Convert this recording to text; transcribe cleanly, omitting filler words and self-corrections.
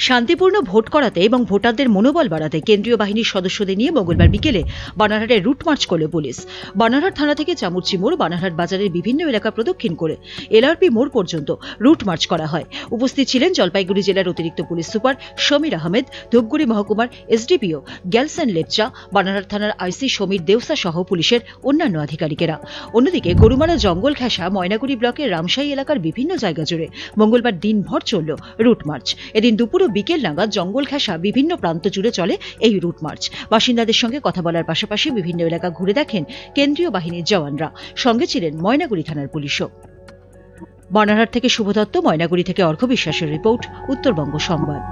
শান্তিপূর্ণ ভোট করাতে এবং ভোটারদের মনোবল বাড়াতে কেন্দ্রীয় বাহিনীর সদস্যদের নিয়ে মঙ্গলবার বিকেলে বানারহাটে রুট মার্চ করল পুলিশ। বানারহাট থানা থেকে চামুরচি মোড়, বানারহাট বাজারের বিভিন্ন এলাকা প্রদক্ষিণ করে এলআরপি মোড় পর্যন্ত রুট মার্চ করা হয়। উপস্থিত ছিলেন জলপাইগুড়ি জেলার অতিরিক্ত পুলিশ সুপার সমীর আহমেদ, ধূপগুড়ি মহকুমার এসডিপিও গ্যালসান লেপচা, বানারহাট থানার আইসি সমীর দেউসা সহ পুলিশের অন্যান্য আধিকারিকেরা। অন্যদিকে গরুমারা জঙ্গল ঘেঁষা ময়নাগুড়ি ব্লকের রামশাহী এলাকার বিভিন্ন জায়গা জুড়ে মঙ্গলবার দিনভর চলল রুট মার্চ। এদিন দুপুর ও বিকেল নাগাদ জঙ্গল ঘেঁষা বিভিন্ন প্রান্ত জুড়ে চলে এই রুট মার্চ। বাসিন্দাদের সঙ্গে কথা বলার পাশাপাশি বিভিন্ন এলাকা ঘুরে দেখেন কেন্দ্রীয় বাহিনীর জওয়ানরা। সঙ্গে ছিলেন ময়নাগুড়ি থানার পুলিশও। বানারহাট থেকে শুভ দত্ত, ময়নাগুড়ি থেকে অর্ঘ্য বিশ্বাসের রিপোর্ট, উত্তরবঙ্গ সংবাদ।